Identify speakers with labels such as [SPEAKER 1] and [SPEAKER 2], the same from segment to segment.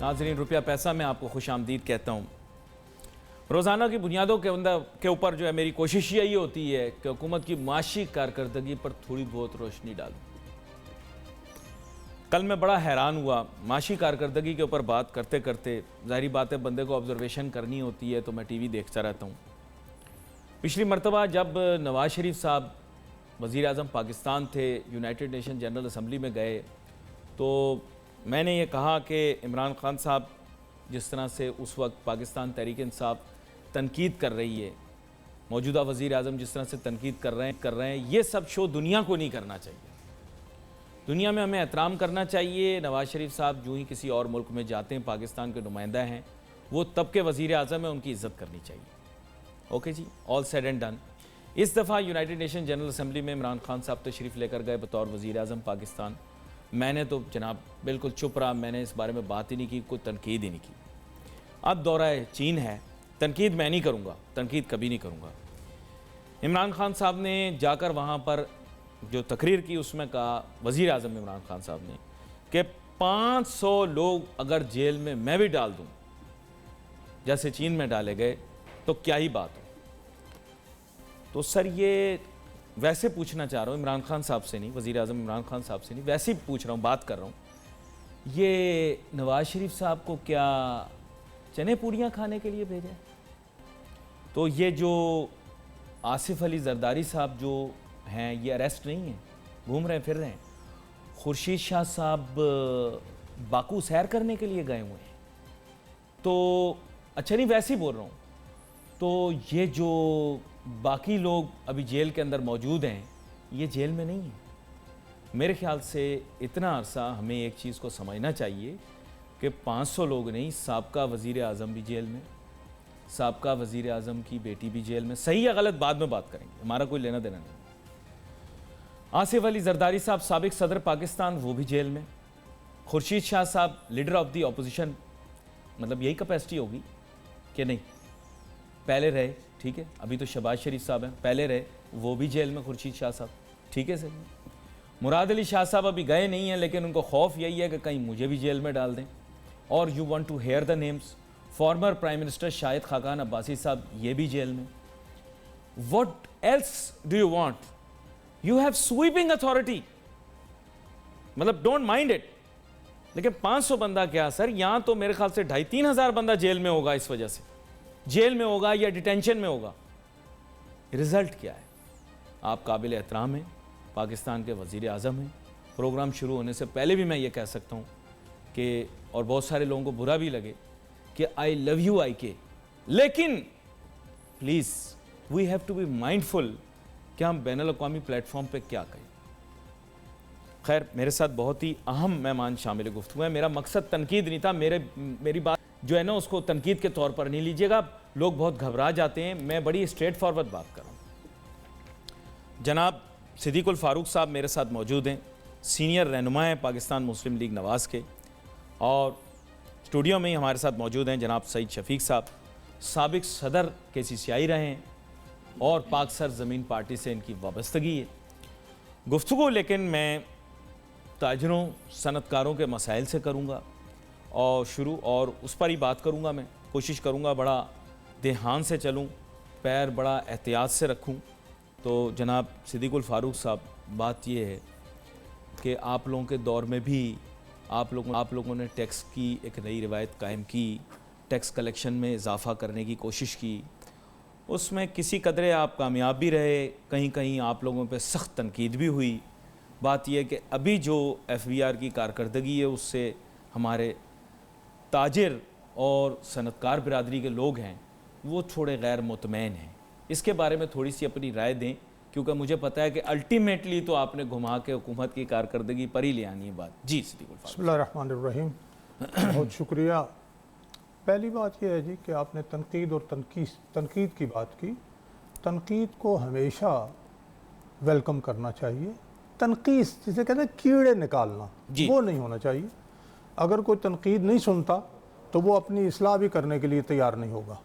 [SPEAKER 1] नाज़रीन, रुपया पैसा में आपको खुश आमदीद कहता हूँ। रोज़ाना की बुनियादों के ऊपर जो है मेरी कोशिश यही होती है कि हुकूमत की माशी कारकर्दगी पर थोड़ी बहुत रोशनी डालूं। कल मैं बड़ा हैरान हुआ, माशी कारकर्दगी के ऊपर बात करते करते, ज़ाहिरी बात है बंदे को ऑब्जर्वेशन करनी होती है तो मैं टीवी देखता रहता हूँ। पिछली मरतबा जब नवाज़ शरीफ साहब वज़ीर आज़म पाकिस्तान थे, यूनाइटेड नेशन जनरल असम्बली में गए, तो मैंने ये कहा कि इमरान खान साहब जिस तरह से उस वक्त पाकिस्तान तहरीक इंसाफ तनकीद कर रही है, मौजूदा वज़ीर आज़म जिस तरह से तनकीद कर रहे हैं, ये सब शो दुनिया को नहीं करना चाहिए। दुनिया में हमें एहतराम करना चाहिए। नवाज़ शरीफ साहब जो ही किसी और मुल्क में जाते हैं, पाकिस्तान के नुमाइंदा हैं, वो तब के वज़ीर आज़म हैं, उनकी इज़्ज़त करनी चाहिए। ओके जी, ऑल सेड एंड डन। इस दफ़ा यूनाइटेड नेशन जनरल असम्बली में इमरान खान साहब तशरीफ़ लेकर गए बतौर वज़ीर आज़म पाकिस्तान। मैंने तो जनाब बिल्कुल चुप रहा, मैंने इस बारे में बात ही नहीं की, कोई तनकीद ही नहीं की। अब दौरा चीन है, तनकीद मैं नहीं करूँगा, तनकीद कभी नहीं करूँगा। इमरान खान साहब ने जाकर वहाँ पर जो तकरीर की उसमें कहा, वज़ीर आज़म इमरान खान साहब ने, कि 500 लोग अगर जेल में मैं भी डाल दूँ जैसे चीन में डाले गए तो क्या ही बात हो। तो सर ये वैसे पूछना चाह रहा हूँ इमरान खान साहब से नहीं, वज़ीर आज़म इमरान खान साहब से नहीं, वैसे ही पूछ रहा हूँ, बात कर रहा हूँ, ये नवाज़ शरीफ साहब को क्या चने पूड़ियाँ खाने के लिए भेजा है? तो ये जो आसिफ अली जरदारी साहब जो हैं, ये अरेस्ट नहीं हैं, घूम रहे हैं, फिर रहे हैं। खुर्शीद शाह साहब बाकू सैर करने के लिए गए हुए हैं। तो अच्छा नहीं, वैसे ही बोल रहा हूँ, तो ये जो बाकी लोग अभी जेल के अंदर मौजूद हैं, ये जेल में नहीं हैं। मेरे ख्याल से इतना अरसा हमें एक चीज़ को समझना चाहिए कि 500 लोग नहीं, साबका वज़ीर आज़म भी जेल में, साबका वज़ीर आज़म की बेटी भी जेल में। सही या गलत बाद में बात करेंगे, हमारा कोई लेना देना नहीं। आसिफ अली जरदारी साहब साबिक सदर पाकिस्तान, वो भी जेल में। खुर्शीद शाह साहब लीडर ऑफ दी अपोजिशन, मतलब यही कैपेसिटी होगी कि नहीं, पहले रहे, ठीक है, अभी तो शहबाज शरीफ साहब हैं, पहले रहे, वो भी जेल में खुर्शीद शाह साहब, ठीक है सर। मुराद अली शाह साहब अभी गए नहीं हैं, लेकिन उनको खौफ यही है कि कहीं मुझे भी जेल में डाल दें। और you want to hear the names, former prime minister Shahid Khaqan Abbasi साहब, ये भी जेल में। What else do you want? You have sweeping authority, मतलब डोंट माइंड इट। लेकिन 500 बंदा क्या सर, यहां तो मेरे ख्याल से 2,500-3 हज़ार बंदा जेल में होगा, इस वजह से जेल में होगा या डिटेंशन में होगा। रिजल्ट क्या है? आप काबिल एहतराम हैं, पाकिस्तान के वज़ीर आज़म हैं। प्रोग्राम शुरू होने से पहले भी मैं ये कह सकता हूँ कि, और बहुत सारे लोगों को बुरा भी लगे, कि आई लव यू IK, लेकिन please we have to be mindful कि हम बैनुल अक़वामी प्लेटफॉर्म पे क्या कहें। खैर, मेरे साथ बहुत ही अहम मेहमान शामिल गुफ्तगू हैं। मेरा मकसद तनकीद नहीं था, मेरी बात जो है ना उसको तनकीद के तौर पर नहीं लीजिएगा, लोग बहुत घबरा जाते हैं। मैं बड़ी स्ट्रेट फॉरवर्ड बात कर रहा हूँ। जनाब सिद्दीकुल फ़ारूक साहब मेरे साथ मौजूद हैं, सीनियर रहनुमा हैं पाकिस्तान मुस्लिम लीग नवाज़ के, और स्टूडियो में ही हमारे साथ मौजूद हैं जनाब सईद शफीक साहब, साबिक सदर KCCI रहे हैं और पाक सर ज़मीन पार्टी से इनकी वाबस्तगी है। गुफ्तगू लेकिन मैं ताजरों सनतकारों के मसाइल से करूँगा और शुरू, और उस पर ही बात करूँगा। मैं कोशिश करूँगा बड़ा ध्यान से चलूँ, पैर बड़ा एहतियात से रखूँ। तो जनाब सिद्दीकुल फ़ारूक साहब, बात ये है कि आप लोगों के दौर में भी आप लोगों ने टैक्स की एक नई रिवायत कायम की, टैक्स कलेक्शन में इजाफ़ा करने की कोशिश की, उसमें किसी कदरे आप कामयाब भी रहे, कहीं कहीं आप लोगों पे सख्त तनकीद भी हुई। बात यह है कि अभी जो FBR की कारकर्दगी है उससे हमारे ताजिर और सनतकार बिरादरी के लोग हैं वो थोड़े गैर मुतमैन हैं। इसके बारे में थोड़ी सी अपनी राय दें, क्योंकि मुझे पता है कि अल्टीमेटली तो आपने घुमा के हुकूमत की कारकर्दगी पर ही ले आनी है बात। जी सिद्दीकुल फ़ारूक।
[SPEAKER 2] बिस्मिल्लाहिर्रहमानिर्रहीम, बहुत शुक्रिया। पहली बात यह है जी कि आपने तनकीद और तनकीद की बात की। तनकीद को हमेशा वेलकम करना चाहिए। तनकीद जिसे कहते हैं कीड़े निकालना, वो नहीं होना चाहिए। अगर कोई तनकीद नहीं सुनता तो वो अपनी इस्लाह भी करने के लिए तैयार नहीं होगा।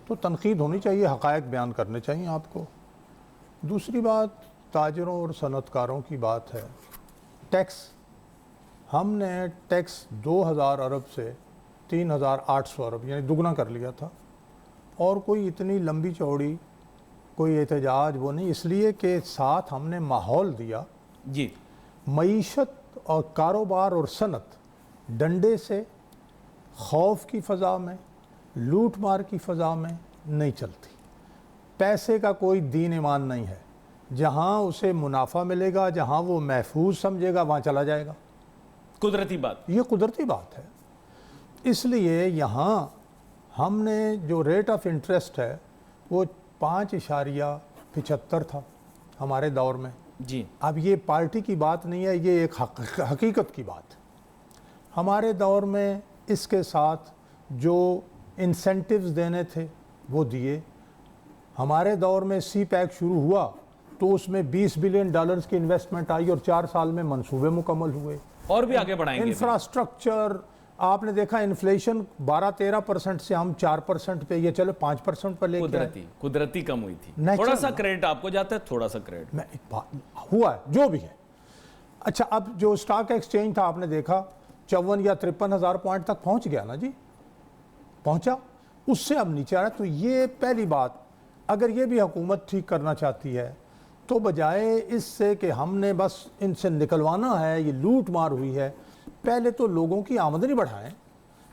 [SPEAKER 2] तो तनकीद होनी चाहिए, हक़ायक़ बयान करने चाहिए आपको। दूसरी बात ताजरों और सनतकारों की बात है। टैक्स, हमने टैक्स 2000 अरब से 3,800 अरब, यानी दुगना कर लिया था। और कोई इतनी लंबी चौड़ी कोई एहतजाज वो नहीं, इसलिए कि साथ हमने माहौल दिया
[SPEAKER 1] जी।
[SPEAKER 2] मईशत और कारोबार और सनत डंडे से, खौफ की फ़ज़ा में, लूट मार की फ़ज़ा में नहीं चलती। पैसे का कोई दीन ईमान नहीं है, जहाँ उसे मुनाफा मिलेगा, जहाँ वो महफूज समझेगा वहाँ चला जाएगा।
[SPEAKER 1] कुदरती बात,
[SPEAKER 2] ये कुदरती बात है। इसलिए यहाँ हमने जो रेट ऑफ इंटरेस्ट है वो 5.75 था हमारे दौर में।
[SPEAKER 1] जी।
[SPEAKER 2] अब ये पार्टी की बात नहीं है, ये एक हकीकत की बात है। हमारे दौर में इसके साथ जो इंसेंटिव्स देने थे वो दिए। हमारे दौर में सी पैक शुरू हुआ तो उसमें $20 बिलियन की इन्वेस्टमेंट आई और 4 साल में मंसूबे मुकम्मल हुए।
[SPEAKER 1] और भी आगे बढ़ाएंगे।
[SPEAKER 2] इंफ्रास्ट्रक्चर, आपने देखा इन्फ्लेशन 12-13% से हम 4% पे, ये चलो 5% पर लेके
[SPEAKER 1] कुदरती कम हुई थी।
[SPEAKER 2] Natural
[SPEAKER 1] थोड़ा सा क्रेडिट आपको जाता है, थोड़ा सा क्रेडिट
[SPEAKER 2] मैं हुआ है जो भी है। अच्छा, अब जो स्टॉक एक्सचेंज था आपने देखा 54 या 53 हज़ार पॉइंट तक पहुंच गया ना जी, पहुंचा, उससे अब नीचे आ रहा है। तो ये पहली बात, अगर ये भी हुकूमत ठीक करना चाहती है तो बजाय इससे कि हमने बस इनसे निकलवाना है, ये लूट मार हुई है, पहले तो लोगों की आमदनी बढ़ाएं,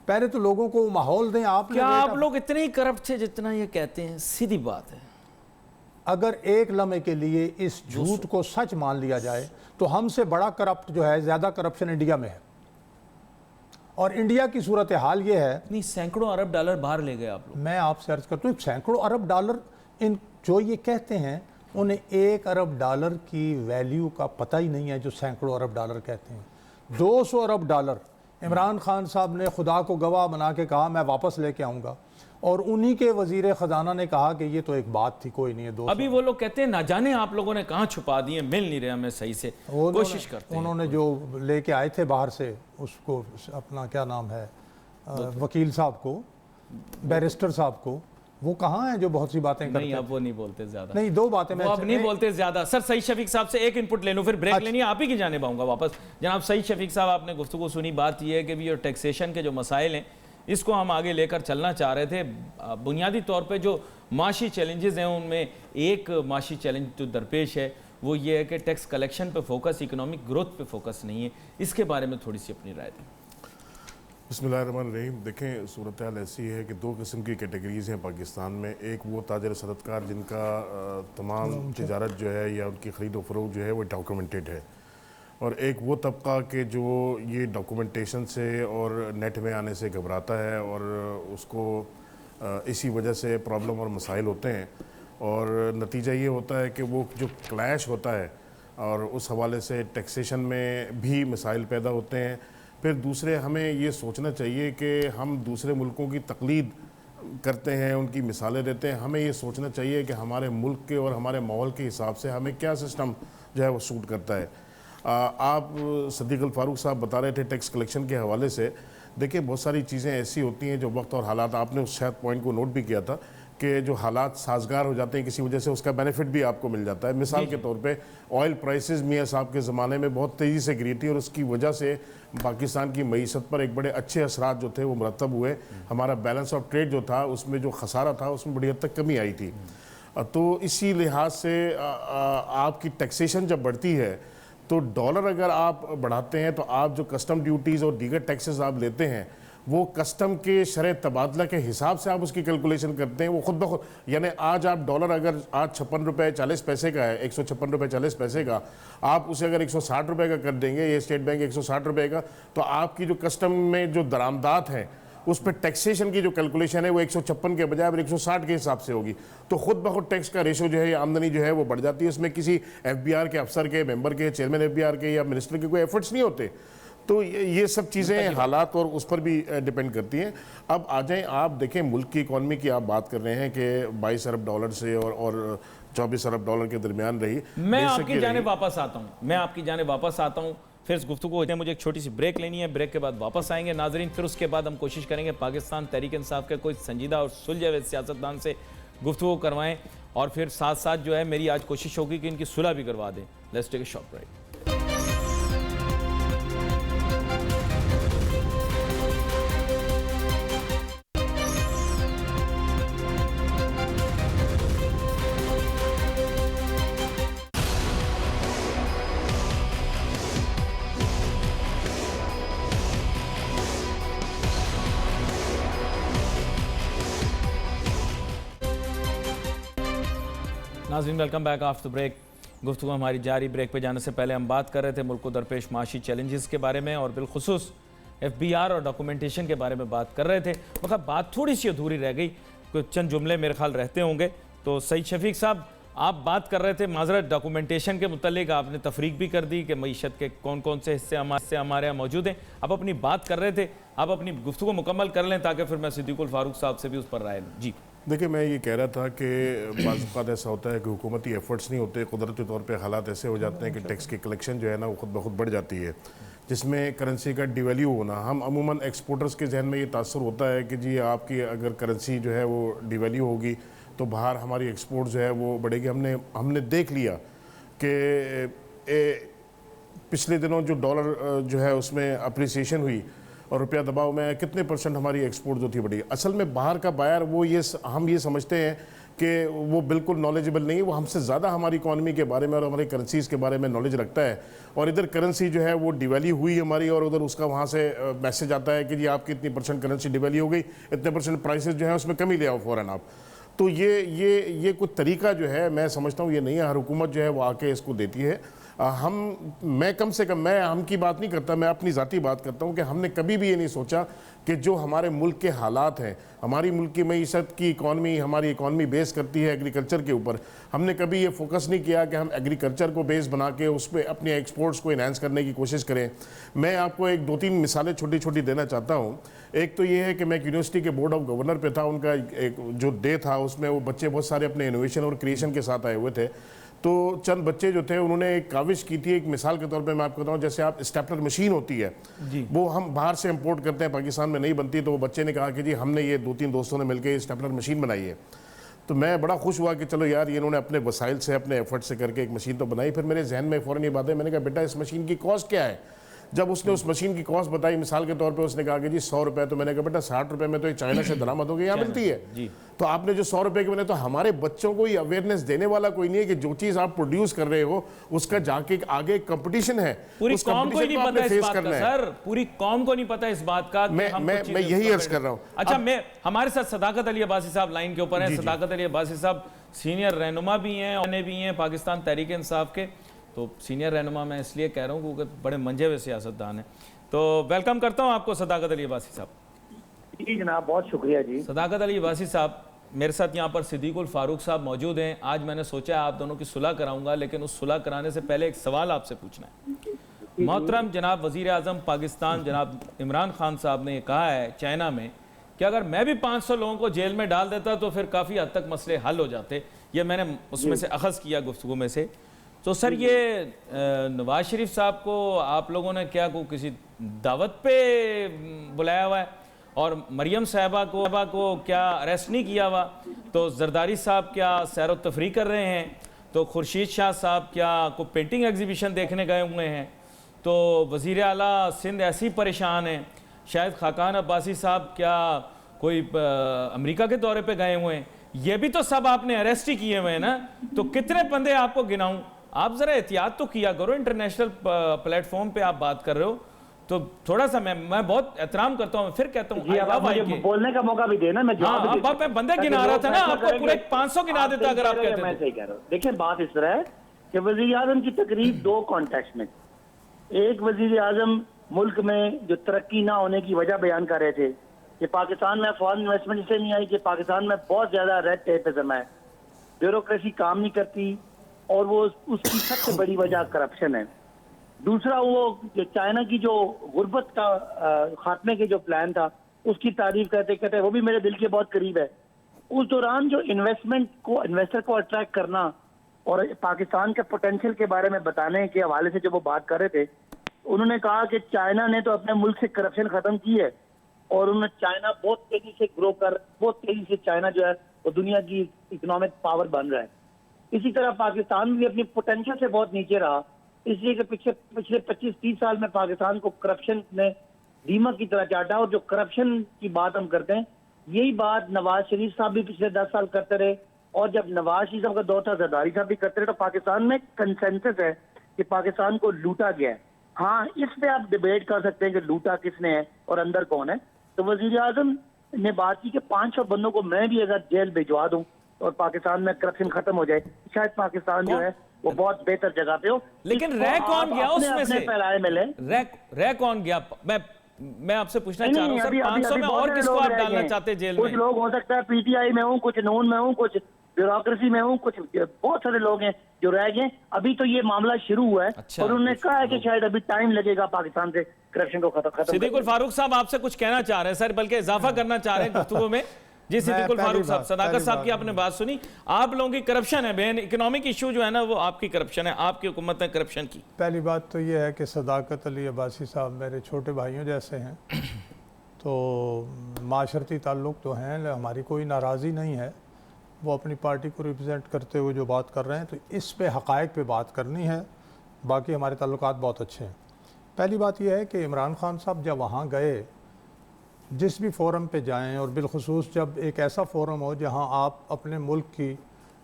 [SPEAKER 2] पहले तो लोगों को माहौल दें।
[SPEAKER 1] क्या आप लोग इतने ही करप्ट थे जितना ये कहते हैं? सीधी बात है।
[SPEAKER 2] अगर एक लम्हे के लिए इस झूठ को सच मान लिया जाए तो हमसे बड़ा करप्ट जो है, ज्यादा करप्शन इंडिया में है। और इंडिया की सूरत हाल ये है,
[SPEAKER 1] नहीं, सैकड़ों अरब डॉलर बाहर ले गए आप लोग।
[SPEAKER 2] मैं आपसे अर्ज करता हूँ, सैकड़ों अरब डॉलर, इन जो ये कहते हैं उन्हें $1 अरब की वैल्यू का पता ही नहीं है जो सैकड़ों अरब डॉलर कहते हैं। 200 अरब डॉलर इमरान खान साहब ने खुदा को गवाह बना के कहा मैं वापस लेके आऊँगा, और उन्हीं के वजीर ख़जाना ने कहा कि ये तो एक बात थी, कोई नहीं है। 200
[SPEAKER 1] अभी वो लोग कहते हैं ना जाने आप लोगों ने कहाँ छुपा दिए, मिल नहीं रहे हमें सही से, कोशिश करते हैं।
[SPEAKER 2] उन्होंने जो लेके आए थे बाहर से, उसको अपना क्या नाम है, वकील साहब को, बैरिस्टर साहब को, वो कहाँ हैं जो बहुत सी बातें करते हैं?
[SPEAKER 1] नहीं, अब वो नहीं बोलते ज्यादा।
[SPEAKER 2] नहीं, 2 बातें मैं
[SPEAKER 1] अब नहीं बोलते ज्यादा। सर, सईद शफीक साहब से एक इनपुट ले लूं, फिर ब्रेक लेनी है, आप ही की जाने पाऊंगा वापस। जनाब सईद शफीक साहब, आपने गुफ्तगू सुनी। बात यह है कि भी टैक्सेशन के जो मसाइल हैं इसको हम आगे लेकर चलना चाह रहे थे। बुनियादी तौर पर जो माशी चैलेंजेस हैं उनमें एक माशी चैलेंज जो दरपेश है वो ये है कि टैक्स कलेक्शन पे फोकस, इकोनॉमिक ग्रोथ पे फोकस नहीं है। इसके बारे में थोड़ी सी अपनी राय दें।
[SPEAKER 3] बिस्मिल्लाहिर्रहमानिर्रहीम। देखें, सूरत हाल ऐसी है कि 2 किस्म की कैटेगरीज़ हैं पाकिस्तान में। एक वो ताजर सनतकार जिनका तमाम तिजारत जो है या उनकी ख़रीद फ़रोख्त जो है वो डॉक्यूमेंटेड है, और एक वो तबका के जो ये डॉक्यूमेंटेशन से और नेट में आने से घबराता है और उसको इसी वजह से प्रॉब्लम और मसाइल होते हैं, और नतीजा ये होता है कि वो जो क्लैश होता है और उस हवाले से टैक्सेशन में भी मसाइल पैदा होते हैं। फिर दूसरे, हमें ये सोचना चाहिए कि हम दूसरे मुल्कों की तकलीद करते हैं, उनकी मिसालें देते हैं। हमें ये सोचना चाहिए कि हमारे मुल्क के और हमारे माहौल के हिसाब से हमें क्या सिस्टम जो है वो सूट करता है। आप सदीक अल फारूक साहब बता रहे थे टैक्स कलेक्शन के हवाले से। देखिए, बहुत सारी चीज़ें ऐसी होती हैं जो वक्त और हालात, आपने उस शायद पॉइंट को नोट भी किया था कि जो हालात साजगार हो जाते हैं किसी वजह से, उसका बेनिफिट भी आपको मिल जाता है। मिसाल के तौर पे ऑयल प्राइसेस मियां साहब के ज़माने में बहुत तेज़ी से गिरी थी और उसकी वजह से पाकिस्तान की मईशत पर एक बड़े अच्छे असरात जो थे वो मुरतब हुए। हमारा बैलेंस ऑफ ट्रेड जो था उसमें जो खसारा था उसमें बड़ी हद तक कमी आई थी। तो इसी लिहाज से आपकी टैक्सेशन जब बढ़ती है तो डॉलर अगर आप बढ़ाते हैं तो आप जो कस्टम ड्यूटीज़ और दीगर टैक्सेस आप लेते हैं वो कस्टम के शरह तबादला के हिसाब से आप उसकी कैलकुलेशन करते हैं, वो खुद ब खुद। यानी आज आप डॉलर अगर आज 56 रुपये 40 पैसे का है, 156 रुपये 40 पैसे का, आप उसे अगर 160 रुपये का कर देंगे, ये स्टेट बैंक 160 रुपये का, तो आपकी जो कस्टम में जो दरामदात हैं उस पर टैक्सेशन की जो कैलकुलेशन है वो 156 के बजाय 160 के हिसाब से होगी। तो खुद ब खुद टैक्स का रेशो जो है, आमदनी जो है वो बढ़ जाती है। इसमें किसी FBR के अफसर के, मेंबर के, चेयरमैन FBR के या मिनिस्टर के कोई एफर्ट्स नहीं होते। तो ये सब चीज़ें हालात और उस पर भी डिपेंड करती हैं। अब आ जाएं, आप देखें मुल्क की इकॉनमी की आप बात कर रहे हैं कि 22 अरब डॉलर से और 24 अरब डॉलर के दरमियान रही।
[SPEAKER 1] मैं आपकी जानिब वापस आता हूँ, फिर इस गुफ्तगू होते हैं। मुझे एक छोटी सी ब्रेक लेनी है, ब्रेक के बाद वापस आएंगे नाजरीन। फिर उसके बाद हम कोशिश करेंगे पाकिस्तान तहरीक इंसाफ के कोई संजीदा और सुलझे हुए सियासतदान से गुफ्तगू करवाएं, और फिर साथ साथ जो है मेरी आज कोशिश होगी कि इनकी सुलह भी करवा दें। Let's take a short break. नाज़रीन वेलकम बैक आफ्टर ब्रेक। गुफ्तगू हमारी जारी। ब्रेक पे जाने से पहले हम बात कर रहे थे मुल्क को दरपेश माशी चैलेंजेस के बारे में और बिलखुसूस FBR और डॉक्यूमेंटेशन के बारे में बात कर रहे थे। मगर बात थोड़ी सी अधूरी रह गई, कुछ चंद जुमले मेरे ख्याल रहते होंगे। तो सईद शफीक साहब, आप बात कर रहे थे माजरत डॉक्यूमेंटेशन के मुतालिक, आपने तफरीक भी कर दी कि मईशत के कौन कौन से हिस्से हमारे यहाँ मौजूद हैं। आप अपनी बात कर रहे थे, आप अपनी गुफ्तगू मुकम्मल कर लें ताकि फिर मैं सिद्दीकुल फारूक साहब से भी उस पर राय लूँ। जी
[SPEAKER 3] देखिए, मैं ये कह रहा था कि बाज़ औक़ात ऐसा होता है कि हुकूमती एफर्ट्स नहीं होते, कुदरती तौर पे हालात ऐसे हो जाते हैं कि टैक्स की कलेक्शन जो है ना वो खुद ब खुद बढ़ जाती है, जिसमें करेंसी का डिवैल्यू होना। हम अमूमन एक्सपोर्टर्स के जहन में ये तासुर होता है कि जी आपकी अगर करेंसी जो है वो डिवैल्यू होगी तो बाहर हमारी एक्सपोर्ट जो है वो बढ़ेगी। हमने देख लिया कि पिछले दिनों जो डॉलर जो है उसमें अप्रिसिएशन हुई और रुपया दबाव में कितने % हमारी एक्सपोर्ट जो थी बढ़ी। असल में बाहर का बायर हम ये समझते हैं कि वो बिल्कुल नॉलेजेबल नहीं है, वो हमसे ज़्यादा हमारी इकॉनमी के बारे में और हमारी करेंसीज़ के बारे में नॉलेज रखता है। और इधर करेंसी जो है वो डिवैल्यू हुई हमारी और उधर उसका वहाँ से मैसेज आता है कि जी आपकी इतनी % करेंसी डिवैल्यू हो गई, इतने % प्राइसेस जो है उसमें कमी ले आओ फ़ौरन आप। तो ये कुछ तरीका जो है मैं समझता हूँ ये नहीं है, हर हुकूमत जो है वो आके इसको देती है। मैं कम से कम मैं हम की बात नहीं करता, मैं अपनी ज़ाती बात करता हूँ कि हमने कभी भी ये नहीं सोचा कि जो हमारे मुल्क के हालात हैं, हमारी मुल्क की मईशत की इकॉनमी, हमारी इकॉनमी बेस करती है एग्रीकल्चर के ऊपर। हमने कभी ये फोकस नहीं किया कि हम एग्रीकल्चर को बेस बना के उस पर अपने एक्सपोर्ट्स को इन्हांस करने की कोशिश करें। मैं आपको एक 2-3 मिसालें छोटी छोटी देना चाहता हूँ। एक तो ये है कि मैं एक यूनिवर्सिटी के बोर्ड ऑफ गवर्नर पे था, उनका एक जो डे था उसमें वो बच्चे बहुत सारे अपने इनोवेशन और क्रिएशन के साथ आए हुए थे। तो चंद बच्चे जो थे उन्होंने एक काविश की थी, एक मिसाल के तौर पे मैं आपको बताऊं, जैसे आप स्टेपलर मशीन होती है वो हम बाहर से इंपोर्ट करते हैं, पाकिस्तान में नहीं बनती। तो वो बच्चे ने कहा कि जी हमने ये 2-3 दोस्तों ने मिलकर स्टेपलर मशीन बनाई है। तो मैं बड़ा खुश हुआ कि चलो यार ये इन्होंने अपने वसाइल से अपने एफर्ट से करके एक मशीन तो बनाई। फिर मेरे जहन में फ़ौरन ये बात है, मैंने कहा बेटा इस मशीन की कॉस्ट क्या है। जब उसने उस मशीन की कॉस्ट बताई मिसाल के तौर पे, उसने कहा कि जी 100 रुपये। तो मैंने कहा बेटा 60 रुपये में तो ये चाइना से दरामद हो गई, यहाँ मिलती है जी। तो आपने जो 100 रुपये के बने, तो हमारे बच्चों को ये अवेयरनेस देने वाला कोई नहीं है कि जो चीज़ आप प्रोड्यूस कर रहे हो उसका जाके आगे कंपटीशन है।
[SPEAKER 1] पूरी कौम को नहीं पता इस बात का सर, पूरी कौम को नहीं पता इस बात का।
[SPEAKER 3] मैं यही अर्ज कर रहा हूँ।
[SPEAKER 1] अच्छा, मैं हमारे साथ सदाकत अली अब्बासी साहब लाइन के ऊपर हैं। सदाकत अली अब्बासी साहब सीनियर रहनुमा भी हैं पाकिस्तान तहरीक इंसाफ के। तो सीनियर रहनुमा मैं इसलिए कह रहा हूँ क्योंकि बड़े मंजे हुए सियासतदान हैं। तो वेलकम करता हूँ आपको सदाकत अली अब्बासी साहब।
[SPEAKER 4] जी जनाब, बहुत शुक्रिया जी।
[SPEAKER 1] सदाकत अली अब्बासी साहब, मेरे साथ यहाँ पर सिद्दीकुल फारूक साहब मौजूद हैं। आज मैंने सोचा आप दोनों की सुलह कराऊंगा, लेकिन उस सुलह कराने से पहले एक सवाल आपसे पूछना है। मोहतरम जनाब वज़ीर आज़म पाकिस्तान जनाब इमरान खान साहब ने ये कहा है चाइना में कि अगर मैं भी 500 लोगों को जेल में डाल देता तो फिर काफ़ी हद तक मसले हल हो जाते। ये मैंने उसमें से अखज़ किया गुफ्तगू में से। तो सर ये नवाज शरीफ साहब को आप लोगों ने क्या को किसी दावत पे बुलाया हुआ है और मरियम साहबा को क्या अरेस्ट नहीं किया हुआ? तो जरदारी साहब क्या सैर व तफरी कर रहे हैं? तो खुर्शीद शाह साहब क्या को पेंटिंग एग्जीबिशन देखने गए हुए हैं? तो वज़ीर आला सिंध ऐसी परेशान हैं। शायद खाकान अब्बासी साहब क्या कोई अमेरिका के दौरे पे गए हुए हैं? ये भी तो सब आपने अरेस्ट ही किए हुए हैं ना। तो कितने बंदे आपको गिनाऊं? आप जरा एहतियात तो किया करो, इंटरनेशनल प्लेटफॉर्म पे आप बात कर रहे हो तो थोड़ा सा मैं बहुत एहतराम करता हूँ। फिर कहता हूँ
[SPEAKER 4] बोलने का मौका भी देना। मैं
[SPEAKER 1] मैं बंदे गिना रहा था ना, आपको पूरे 500 गिना देता अगर आप कहते।
[SPEAKER 4] मैं सही कह रहा हूँ। देखिए बात इस तरह है कि वज़ीर आज़म की तकरीर 2 कॉन्टेक्स्ट में। एक वज़ीर आज़म मुल्क में जो तरक्की ना होने की वजह बयान कर रहे थे कि पाकिस्तान में फॉरेन इन्वेस्टमेंट इसलिए नहीं आई कि पाकिस्तान में बहुत ज्यादा रेड टेपिज्म है, ब्यूरोक्रेसी काम नहीं करती और वो उसकी सबसे बड़ी वजह करप्शन है। दूसरा वो चाइना की जो गुर्बत का खात्मे के जो प्लान था उसकी तारीफ कहते वो भी मेरे दिल के बहुत करीब है। उस दौरान जो इन्वेस्टर को अट्रैक्ट करना और पाकिस्तान के पोटेंशियल के बारे में बताने के हवाले से जब वो बात कर रहे थे, उन्होंने कहा कि चाइना ने तो अपने मुल्क से करप्शन खत्म की है और उन्होंने चाइना बहुत तेजी से ग्रो कर, बहुत तेजी से चाइना जो है वो दुनिया की इकोनॉमिक पावर बन रहा है। इसी तरह पाकिस्तान भी अपनी पोटेंशियल से बहुत नीचे रहा, इसलिए कि पिछले 25-30 साल में पाकिस्तान को करप्शन ने दीमक की तरह चाटा। और जो करप्शन की बात हम करते हैं, यही बात नवाज शरीफ साहब भी पिछले 10 साल करते रहे और जब नवाज शरीफ साहब का दौर था जरदारी साहब भी करते रहे। तो पाकिस्तान में कंसेंसस है कि पाकिस्तान को लूटा गया है। हाँ, इस पे आप डिबेट कर सकते हैं कि लूटा किसने है और अंदर कौन है। तो वजीर आजम ने बात की कि 500 बंदों को मैं भी अगर जेल भिजवा दूं और पाकिस्तान में करप्शन खत्म हो जाए, शायद पाकिस्तान जो है वो बहुत बेहतर जगह पे हो।
[SPEAKER 1] लेकिन
[SPEAKER 4] इसको
[SPEAKER 1] रह कौन
[SPEAKER 4] आप
[SPEAKER 1] गया
[SPEAKER 4] अपने
[SPEAKER 1] उसमें
[SPEAKER 4] अपने
[SPEAKER 1] से?
[SPEAKER 4] फैलाए मिले।
[SPEAKER 1] रह कौन गया? मैं आपसे पूछना चाह रहा हूँ सर, 500 में
[SPEAKER 4] बहुत
[SPEAKER 1] और
[SPEAKER 4] सारे
[SPEAKER 1] किसको
[SPEAKER 4] लोग
[SPEAKER 1] आप
[SPEAKER 4] रह
[SPEAKER 1] डालना
[SPEAKER 4] गए।
[SPEAKER 1] चाहते जेल
[SPEAKER 4] कुछ
[SPEAKER 1] में?
[SPEAKER 4] लोग हो सकता है पीटीआई में हूँ, कुछ नून में हूँ, कुछ ब्यूरोक्रेसी में हूँ, कुछ बहुत सारे लोग हैं जो रह गए। अभी तो ये मामला शुरू हुआ है
[SPEAKER 1] अच्छा,
[SPEAKER 4] और उन्होंने कहा है कि शायद अभी टाइम लगेगा पाकिस्तान से करप्शन को खत्म
[SPEAKER 1] सिद्दीकुल फारूक साहब आपसे कुछ कहना चाह रहे हैं सर, बल्कि इजाफा करना चाह रहे हैं गुफ्तगू में। जी सिद्दीकुल फारूक साहब, सदाकत साहब की आपने बात सुनी, आप लोगों की करप्शन है बेन, इकोनॉमिक इशू जो है ना वो आपकी करप्शन है, आपकी हुकूमत ने करप्शन की।
[SPEAKER 2] पहली बात तो ये है कि सदाकत अली अब्बासी साहब मेरे छोटे भाइयों जैसे हैं, तो माशरती ताल्लुक़ तो हैं, हमारी कोई नाराज़ी नहीं है। वो अपनी पार्टी को रिप्रेजेंट करते हुए जो बात कर रहे हैं तो इस पे हक़ाइक़ पे बात करनी है, बाकी हमारे ताल्लुकात बहुत अच्छे हैं। पहली बात यह है कि इमरान खान साहब जब वहाँ गए, जिस भी फोरम पे जाएं और बिलखुसूस जब एक ऐसा फोरम हो जहां आप अपने मुल्क की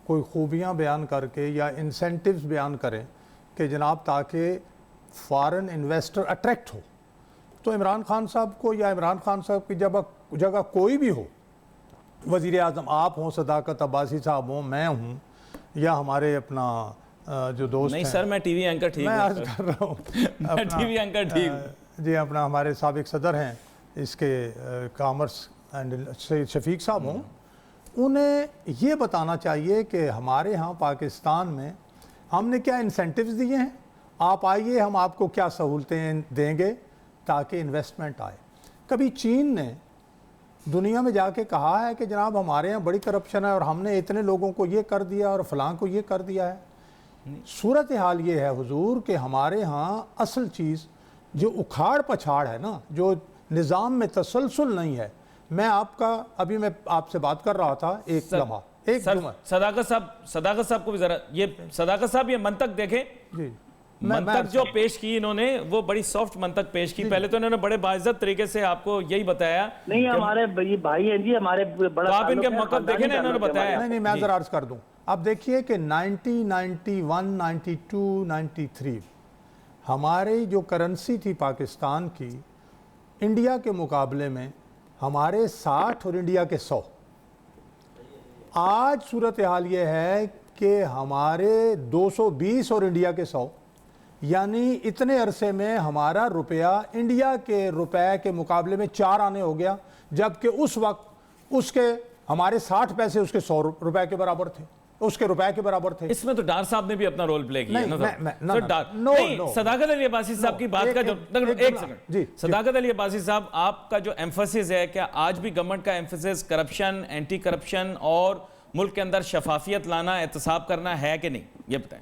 [SPEAKER 2] कोई खूबियां बयान करके या इंसेंटिव्स बयान करें कि जनाब ताकि फ़ॉरेन इन्वेस्टर अट्रैक्ट हो, तो इमरान खान साहब को या इमरान खान साहब की जगह कोई भी हो, वज़ीर आज़म आप हों, सदाकत अब्बासी साहब हों, मैं हूँ, या हमारे अपना जो दोस्त
[SPEAKER 1] नहीं
[SPEAKER 2] हैं,
[SPEAKER 1] सर मैं टीवी एंकर ठीक
[SPEAKER 2] मैं
[SPEAKER 1] हूं
[SPEAKER 2] अर्ज
[SPEAKER 1] सर।
[SPEAKER 2] कर रहा हूँ
[SPEAKER 1] मैं टीवी एंकर ठीक हूं।
[SPEAKER 2] जी अपना हमारे साबिक सदर हैं इसके कॉमर्स एंड शफीक साहब हों, उन्हें ये बताना चाहिए कि हमारे यहाँ पाकिस्तान में हमने क्या इंसेंटिव्स दिए हैं, आप आइए हम आपको क्या सहूलतें देंगे ताकि इन्वेस्टमेंट आए। कभी चीन ने दुनिया में जाके कहा है कि जनाब हमारे यहाँ बड़ी करप्शन है और हमने इतने लोगों को ये कर दिया और फलां को ये कर दिया है। सूरत हाल ये है हुजूर कि हमारे यहाँ असल चीज़ जो उखाड़ पछाड़ है ना, जो निज़ाम में तसलसल नहीं है। मैं अभी मैं आपसे बात कर रहा था, एक लम्हा एक जुमला।
[SPEAKER 1] सदाकत साहब को भी जरा ये सदाकत साहब ये मंतक देखें
[SPEAKER 2] जी,
[SPEAKER 1] मंतक जो पेश की इन्होंने वो बड़ी सॉफ्ट मंतक पेश की। पहले तो इन्होंने बड़े बाइज्जत तरीके से आपको यही बताया,
[SPEAKER 4] नहीं हमारे ये भाई हैं जी, हमारे बड़ा
[SPEAKER 1] तो आप इनके
[SPEAKER 4] ताल्लुक है,
[SPEAKER 1] मौक़िफ़ देखें ना, इन्होंने बताया।
[SPEAKER 2] नहीं मैं ज़रा अर्ज़ कर दूं, अब देखिए कि 1991, 92, 93 हमारी जो करेंसी थी पाकिस्तान की, इंडिया के मुकाबले में हमारे 60 और इंडिया के 100। आज सूरत हाल ये है कि हमारे 220 और इंडिया के 100, यानी इतने अरसे में हमारा रुपया इंडिया के रुपए के मुकाबले में 4 आने हो गया, जबकि उस वक्त उसके हमारे 60 पैसे उसके 100 रुपए के बराबर थे, उसके रुपए के बराबर थे।
[SPEAKER 1] इसमें तो डार साहब ने भी अपना रोल प्ले किया
[SPEAKER 2] नहीं,
[SPEAKER 1] ना
[SPEAKER 2] नो,
[SPEAKER 1] सदाकत अली अब्बासी साहब की बात का जो एक सेकंड
[SPEAKER 2] जी,
[SPEAKER 1] सदाकत अली अब्बासी साहब, आपका जो एम्फेसिस है, क्या आज भी गवर्नमेंट का एम्फेसिस करप्शन, एंटी करप्शन और मुल्क के अंदर शफाफियत लाना, एहतसाब करना है कि नहीं, ये बताएं।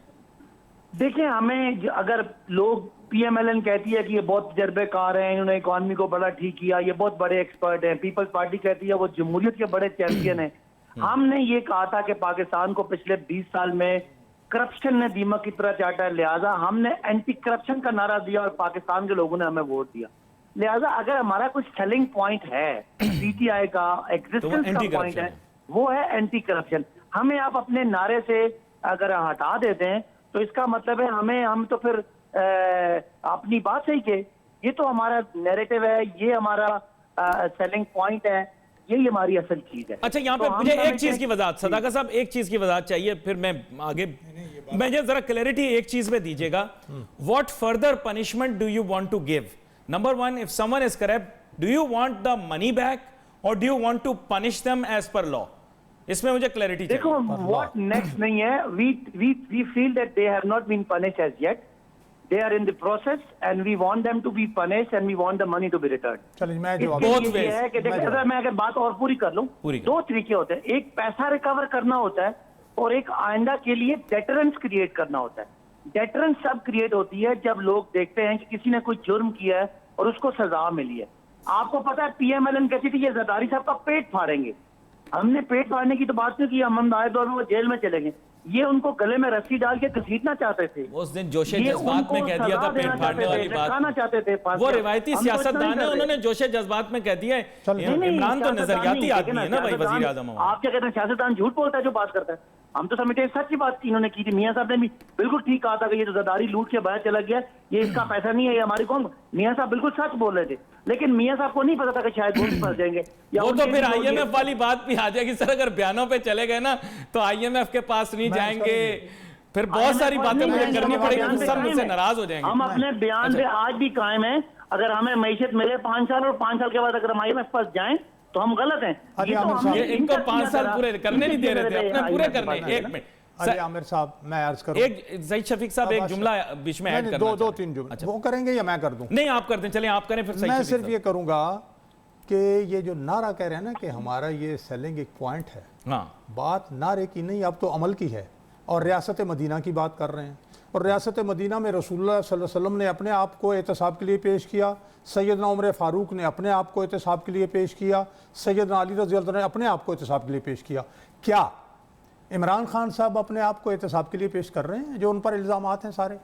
[SPEAKER 4] देखिए हमें अगर लोग पीएमएलएन कहती है कि ये बहुत तजर्बेकार हैं, इन्होंने इकॉनमी को बड़ा ठीक किया, ये बहुत बड़े एक्सपर्ट हैं, पीपल्स पार्टी कहती है वो जमहूरियत के बड़े चैंपियन हैं। हमने ये कहा था कि पाकिस्तान को पिछले 20 साल में करप्शन ने दीमक की तरह चाटा है, लिहाजा हमने एंटी करप्शन का नारा दिया और पाकिस्तान के लोगों ने हमें वोट दिया। लिहाजा अगर हमारा कुछ सेलिंग पॉइंट है पीटीआई का, एग्जिस्टेंस का पॉइंट है, वो है एंटी करप्शन। हमें आप अपने नारे से अगर हटा देते हैं तो इसका मतलब है हम तो फिर अपनी बात सही के, ये तो हमारा नैरेटिव है, ये हमारा सेलिंग पॉइंट है, यही हमारी असल चीज है।
[SPEAKER 1] अच्छा यहाँ पे मुझे एक चीज की वजाहत, सदाकत साहब एक चीज की वजाहत चाहिए, फिर मैं आगे मुझे जरा क्लैरिटी एक चीज में दीजिएगा। What further punishment do you want to give? Number one, if someone is corrupt, do you want the money back और do you want to punish them as per law? इसमें मुझे क्लैरिटी चाहिए।
[SPEAKER 4] देखो what next नहीं है, we feel that they have not been punished as yet, they are in the process and we want them to be punished and we want the money to be returned।
[SPEAKER 2] चलिए मैं जवाब
[SPEAKER 4] इसके लिए ये है कि देखिए मैं अगर बात और पूरी कर लूं, दो तरीके होते हैं, एक पैसा रिकवर करना होता है और एक आइंदा के लिए डेटरेंस क्रिएट करना होता है। डेटरेंस सब क्रिएट होती है जब लोग देखते हैं कि किसी ने कोई जुर्म किया है और उसको सजा मिली है। आपको पता है पीएमएलएन कहती थी ये जरदारी साहब का पेट फाड़ेंगे, हमने पेट फाड़ने की तो बात नहीं की, हम आए दौर में वो जेल में चले गए। ये उनको गले में रस्सी डाल के घसीटना चाहते थे,
[SPEAKER 1] उस दिन जोशे जज्बात में कह दिया था पेट फाड़ने वाली बात,
[SPEAKER 4] चाहते थे।
[SPEAKER 1] वो रिवायती सियासतदान है, उन्होंने जोशे जज्बात में कह दिया है। इमरान तो नजरियाती आदमी है ना भाई, वजीर आजम।
[SPEAKER 4] आप क्या कहते हैं सियासतदान झूठ बोलता है जो बात करता है? हम तो समझते हैं सच की बात की इन्होंने की थी। मियां साहब ने भी बिल्कुल ठीक कहा था कि ये जो जरदारी लूट के बाहर चला गया, ये इसका पैसा नहीं है, ये हमारी कौन। मियां साहब बिल्कुल सच बोल रहे थे। लेकिन मियां साहब को नहीं पता था कि शायद वो भी फंस जाएंगे। या
[SPEAKER 1] वो तो
[SPEAKER 4] उनके
[SPEAKER 1] फिर
[SPEAKER 4] भी लोग ये-
[SPEAKER 1] आईएमएफ वाली बात भी आ जाएगी सर, अगर बयानों पे चले गए ना तो आईएमएफ के पास नहीं जाएंगे, फिर बहुत सारी बातें मुझे करनी पड़ेगी, सब मुझसे नाराज हो जाएंगे।
[SPEAKER 4] हम अपने बयान पे आज भी कायम है। अगर हमें मैशत मिले 5 साल और 5 साल के बाद अगर हम IMF पास जाएं तो हम गलत हैं।
[SPEAKER 2] अली
[SPEAKER 4] ये तो
[SPEAKER 2] आमिर
[SPEAKER 4] हमने
[SPEAKER 2] साहब,
[SPEAKER 1] ये इनको
[SPEAKER 4] इंटर
[SPEAKER 1] 5 साल
[SPEAKER 4] किया था।
[SPEAKER 1] पूरे करने नहीं दे रहे थे, अपने पूरे
[SPEAKER 4] IMF
[SPEAKER 1] करने।
[SPEAKER 4] पास
[SPEAKER 1] एक
[SPEAKER 4] ना।
[SPEAKER 1] मिनट
[SPEAKER 2] अली आमिर साहब, मैं अर्ज करूं,
[SPEAKER 1] एक सईद शफीक साहब एक जुमला बीच में ऐड
[SPEAKER 2] नहीं,
[SPEAKER 1] करना
[SPEAKER 2] दो
[SPEAKER 1] चाहते
[SPEAKER 2] तीन
[SPEAKER 1] हैं।
[SPEAKER 2] जुमले वो करेंगे या मैं कर दूं?
[SPEAKER 1] नहीं आप कर दें, चलें आप करें फिर सईद
[SPEAKER 2] मैं
[SPEAKER 1] शफीक
[SPEAKER 2] सिर्फ
[SPEAKER 1] साहब।
[SPEAKER 2] ये करूंगा कि ये जो नारा कह रहे हैं ना कि हमारा ये सेलिंग एक पॉइंट है,
[SPEAKER 1] हाँ
[SPEAKER 2] बात नारे की नहीं, अब तो अमल की है। और रियासत मदीना की बात कर रहे हैं, और रियासत मदीना में रसूलुल्लाह सल्लल्लाहु अलैहि वसल्लम ने अपने आप को एहतसाब के लिए पेश किया, सैयदना उमर फ़ारूक ने अपने आप को एहतसाब के लिए पेश किया, सैयदना अली रज़ी अल्लाह ने अपने आप को एहतसाब के लिए पेश किया। क्या इमरान खान साहब अपने आप को एहतसाब के लिए पेश कर रहे हैं? जो उन पर इल्ज़ामात हैं सारे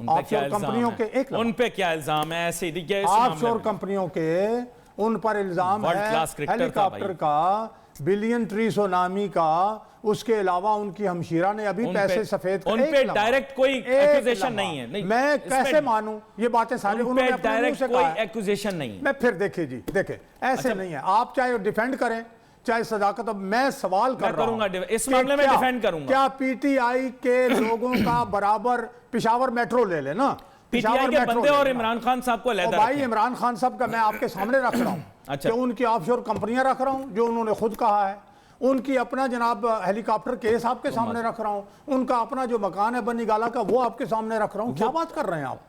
[SPEAKER 1] उन पे क्या
[SPEAKER 2] ऑफशोर कंपनियों के,
[SPEAKER 1] इल्जाम
[SPEAKER 2] एक
[SPEAKER 1] है? उन पे क्या इल्जाम है? ऐसे ही ये इस
[SPEAKER 2] ऑफशोर
[SPEAKER 1] मामले में।
[SPEAKER 2] कंपनियों के उन पर इल्जाम
[SPEAKER 1] वर्ल्ड
[SPEAKER 2] है,
[SPEAKER 1] क्लास क्रिकेटर था
[SPEAKER 2] हेलीकॉप्टर
[SPEAKER 1] भाई।
[SPEAKER 2] का, बिलियन ट्री सुनामी का, उसके अलावा उनकी हमशीरा ने अभी
[SPEAKER 1] उन
[SPEAKER 2] पैसे
[SPEAKER 1] पे-
[SPEAKER 2] सफेद
[SPEAKER 1] उन
[SPEAKER 2] एक
[SPEAKER 1] पे
[SPEAKER 2] लम्हा,
[SPEAKER 1] डायरेक्ट कोई
[SPEAKER 2] एक
[SPEAKER 1] accusation
[SPEAKER 2] लम्हा।
[SPEAKER 1] नहीं है, नहीं,
[SPEAKER 2] मैं
[SPEAKER 1] इसमें
[SPEAKER 2] कैसे मानूं ये बातें सारे
[SPEAKER 1] उन
[SPEAKER 2] उन्होंने
[SPEAKER 1] पे
[SPEAKER 2] अपने मुंह
[SPEAKER 1] डायरेक्ट
[SPEAKER 2] से
[SPEAKER 1] कोई
[SPEAKER 2] कहा है।
[SPEAKER 1] एक्यूजेशन नहीं है।
[SPEAKER 2] मैं फिर देखिए जी, देखे ऐसे नहीं है, आप चाहे डिफेंड करें चाहे सदाकत, अब मैं सवाल कर
[SPEAKER 1] मैं
[SPEAKER 2] रहा
[SPEAKER 1] करूंगा,
[SPEAKER 2] हूं
[SPEAKER 1] इस
[SPEAKER 2] कि
[SPEAKER 1] मामले में
[SPEAKER 2] क्या-
[SPEAKER 1] डिफेंड करूंगा।
[SPEAKER 2] क्या पीटीआई के लोगों का बराबर पिशावर मेट्रो ले ले ना,
[SPEAKER 1] पीटीआई
[SPEAKER 2] पिशावर
[SPEAKER 1] के
[SPEAKER 2] मेट्रो
[SPEAKER 1] बंदे
[SPEAKER 2] ले
[SPEAKER 1] और
[SPEAKER 2] लेना।
[SPEAKER 1] इमरान खान साहब को
[SPEAKER 2] और
[SPEAKER 1] अलहदा
[SPEAKER 2] भाई
[SPEAKER 1] रखें।
[SPEAKER 2] इमरान खान साहब का मैं आपके सामने रख रहा हूं
[SPEAKER 1] अच्छा।
[SPEAKER 2] कि उनकी ऑफशोर कंपनियां रख रहा हूं जो उन्होंने खुद कहा है, उनकी अपना जनाब हेलीकॉप्टर केस आपके सामने रख रहा हूं, उनका अपना जो मकान है बनी गाला का वो आपके सामने रख रहा हूं। क्या बात कर रहे हैं आप?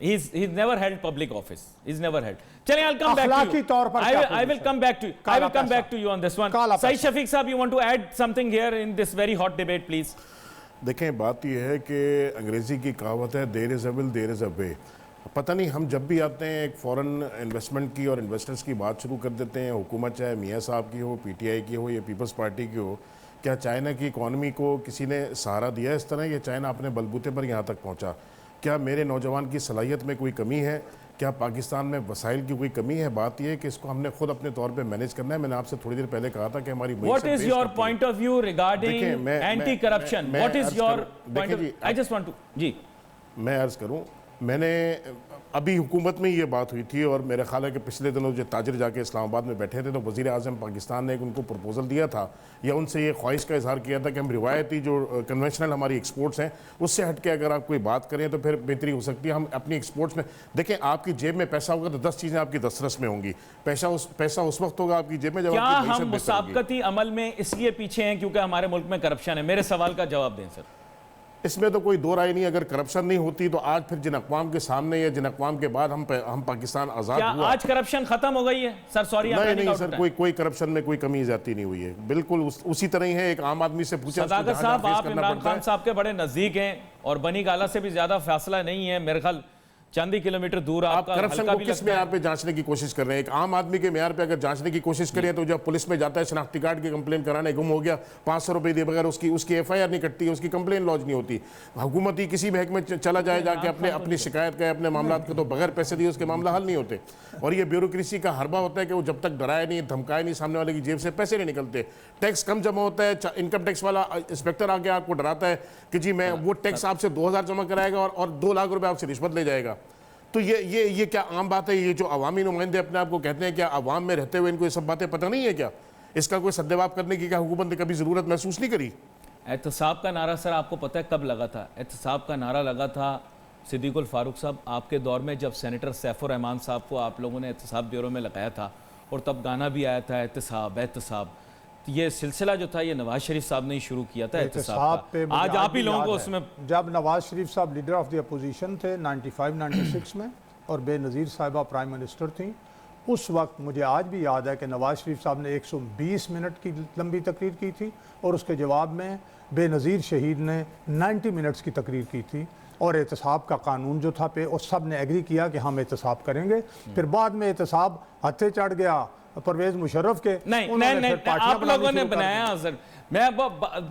[SPEAKER 1] He's never held public office. He's never held. चलिए, I'll come back to
[SPEAKER 2] अखलाकी
[SPEAKER 1] you.
[SPEAKER 2] तौर पर क्या
[SPEAKER 1] I will
[SPEAKER 2] position?
[SPEAKER 1] come back to you. I
[SPEAKER 2] काला
[SPEAKER 1] will come
[SPEAKER 2] पैसा।
[SPEAKER 1] back to you on this one.
[SPEAKER 2] काला
[SPEAKER 1] Saeed
[SPEAKER 2] पैसा।
[SPEAKER 1] Shafiq साहब, you want to add something here in this very hot debate, please?
[SPEAKER 3] देखें, बात यह है कि अंग्रेज़ी की कहावत है there is a will there is a way. पता नहीं हम जब भी आते हैं एक फॉरेन इन्वेस्टमेंट की और इन्वेस्टर्स की बात शुरू कर देते हैं, हुकूमत चाहे मियाँ साहब की हो, पीटीआई की हो या पीपल्स पार्टी की हो, क्या चाइना की इकॉनमी को किसी ने सहारा दिया इस तरह, या चाइना अपने बलबूते पर यहाँ तक पहुँचा? क्या मेरे नौजवान की सलाहियत में कोई कमी है? क्या पाकिस्तान में वसाइल की कोई कमी है? बात यह है कि इसको हमने खुद अपने तौर पे मैनेज करना है। मैंने आपसे थोड़ी देर पहले कहा था कि हमारी
[SPEAKER 1] What is your point of view regarding
[SPEAKER 3] देखिए, मैं-
[SPEAKER 1] anti-corruption?
[SPEAKER 3] मैं
[SPEAKER 1] What is
[SPEAKER 3] अर्ज
[SPEAKER 1] your
[SPEAKER 3] करूं-
[SPEAKER 1] point of
[SPEAKER 3] देखिए
[SPEAKER 1] view?
[SPEAKER 3] Ji,
[SPEAKER 1] I just want to जी
[SPEAKER 3] मैं अर्ज़ करूं, मैंने अभी हुकूमत में ये बात हुई थी और मेरे ख्याल है कि पिछले दिनों जो ताजिर जाके इस्लामाबाद में बैठे थे तो वज़ीर आज़म पाकिस्तान ने एक उनको प्रपोजल दिया था या उनसे ये ख्वाहिश का इजहार किया था कि हम रिवायती जो कन्वेंशनल हमारी एक्सपोर्ट्स हैं उससे हट के अगर आप कोई बात करें तो फिर बेहतरी हो सकती है। हम अपनी एक्सपोर्ट्स में देखें, आपकी जेब में पैसा होगा तो 10 चीज़ें आपकी दस्तरस में होंगी। पैसा उस वक्त होगा आपकी जेब में जब
[SPEAKER 1] क्या
[SPEAKER 3] आपकी मईशत
[SPEAKER 1] हम
[SPEAKER 3] बेहतर होगी।
[SPEAKER 1] मुसाबकती अमल में इसलिए पीछे हैं क्योंकि हमारे मुल्क में करप्शन है? मेरे सवाल का जवाब दें सर।
[SPEAKER 3] इसमें तो कोई दो राय नहीं। अगर करप्शन नहीं होती तो आज फिर जिन अक़वाम के सामने या जिन अक़वाम के बाद हम पाकिस्तान आज़ाद
[SPEAKER 1] क्या
[SPEAKER 3] हुआ।
[SPEAKER 1] आज करप्शन खत्म हो गई है? सर सॉरी,
[SPEAKER 3] नहीं सर, कोई करप्शन में कोई कमी ज्यादती नहीं हुई है। बिल्कुल उसी तरह ही है। एक आम आदमी से पूछा,
[SPEAKER 1] सदाकत साहब, आप इमरान खान साहब के बड़े नजदीक हैं और बनी गाला से भी ज्यादा फासला नहीं है, मेरे ख्याल चंद ही किलोमीटर दूर
[SPEAKER 3] आप
[SPEAKER 1] आपका
[SPEAKER 3] करप्शन
[SPEAKER 1] हल्का
[SPEAKER 3] को
[SPEAKER 1] भी
[SPEAKER 3] किस
[SPEAKER 1] लगता है।
[SPEAKER 3] म्यार पे जांचने की कोशिश कर रहे हैं? एक आम आदमी के म्यार पे अगर जांचने की कोशिश करें तो जब पुलिस में जाता है शनाख्ती कार्ड की कंप्लेन कराने, गुम हो गया, 500 रुपए दिए बगैर उसकी FIR नहीं कटती, उसकी कंप्लेन लॉन्च नहीं होती। हुकूमत ही किसी महकमे में चला जाए जाके अपनी शिकायत का अपने मामला के, तो बगैर पैसे दिए उसके मामला हल नहीं होते। और ये ब्यूरोक्रेसी का हरबा होता है कि वो जब तक डराए नहीं, धमकाए नहीं, सामने वाले की जेब से पैसे नहीं निकलते। टैक्स कम जमा होता है, इनकम टैक्स वाला इंस्पेक्टर आके आपको डराता है कि जी मैं वो टैक्स आपसे 2000 जमा कराएगा और 2 लाख रुपए आपसे रिश्वत ले जाएगा। तो ये क्या आम बात है? ये जो अवामी नुमाइंदे अपने आप को कहते हैं, क्या अवाम में रहते हुए इनको ये सब बातें पता नहीं है क्या? इसका कोई सद्देवाब करने की क्या हुकूमत ने कभी ज़रूरत महसूस नहीं करी?
[SPEAKER 1] एहतसाब का नारा सर आपको पता है कब लगा था? एहतसाब का नारा लगा था सिद्दीकुल फारूक साहब आपके दौर में, जब सेनेटर सैफुर रहमान साहब को आप लोगों ने एहतसाब ब्यूरो में लगाया था और तब गाना भी आया था एहतसाब एहतसाब। ये सिलसिला जो था ये नवाज शरीफ साहब ने ही शुरू किया था एहतसाब
[SPEAKER 2] पे
[SPEAKER 1] का। आज आप ही लोगों को उसमें
[SPEAKER 2] जब नवाज शरीफ साहब लीडर ऑफ द अपोजिशन थे 95-96 में और बेनज़ीर साहिबा प्राइम मिनिस्टर थी, उस वक्त मुझे आज भी याद है कि नवाज शरीफ साहब ने 120 मिनट की लंबी तकरीर की थी और उसके जवाब में बेनज़ीर शहीद ने 90 मिनट्स की तकरीर की थी। और एहतसाब का कानून जो था पे और सब ने एग्री किया कि हम एहतसाब करेंगे। फिर बाद में एहतसाब हत्थे चढ़ गया परवेज मुशर्रफ के।
[SPEAKER 1] नहीं, आप लोगों ने बनाया सर। मैं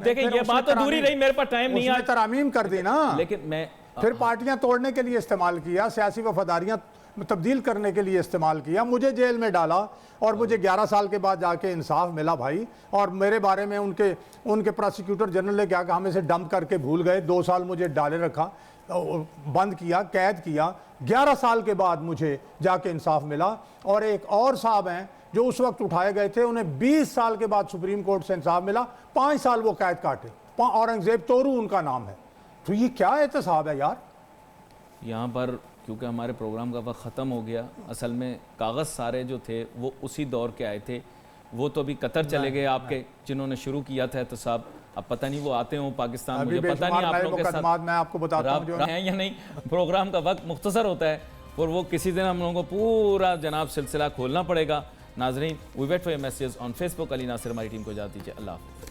[SPEAKER 1] देखिए ये बात तो दूरी रही, मेरे पास टाइम नहीं है।
[SPEAKER 2] तरमीम कर दी ना,
[SPEAKER 1] लेकिन मैं
[SPEAKER 2] फिर पार्टियां तोड़ने के लिए इस्तेमाल किया, सियासी वफादारियां तब्दील करने के लिए इस्तेमाल किया, मुझे जेल में डाला और मुझे 11 साल के बाद जाके इंसाफ मिला भाई। और मेरे बारे में उनके प्रोसिक्यूटर जनरल ने क्या कहा, हम इसे डंप करके भूल गए, 2 साल मुझे डाले रखा। बंद किया, कैद किया। 11 साल के बाद मुझे जाके इंसाफ मिला। और एक और साहब हैं जो उस वक्त उठाए गए थे, उन्हें 20 साल के बाद सुप्रीम कोर्ट से इंसाफ मिला, 5 साल वो कैद काटे। औरंगजेब तोरू उनका नाम है। तो ये क्या एहतसाब है यार।
[SPEAKER 1] यहाँ पर क्योंकि हमारे प्रोग्राम का वक्त ख़त्म हो गया, असल में कागज़ सारे जो थे वो उसी दौर के आए थे, वो तो अभी कतर चले गए आपके जिन्होंने शुरू किया था एहतसाब। अब पता नहीं वो आते हों पाकिस्तान, मुझे पता नहीं आप लोगों के साथ
[SPEAKER 2] मैं आपको बताता हूं जो
[SPEAKER 1] है या नहीं। प्रोग्राम का वक्त मुख्तसर होता है और वो किसी दिन हम लोगों को पूरा जनाब सिलसिला खोलना पड़ेगा। नाजरीन, we wait for your message on Facebook. Ali Nasir हमारी टीम को इजाज़त दीजिए। अल्लाह हाफ़िज़।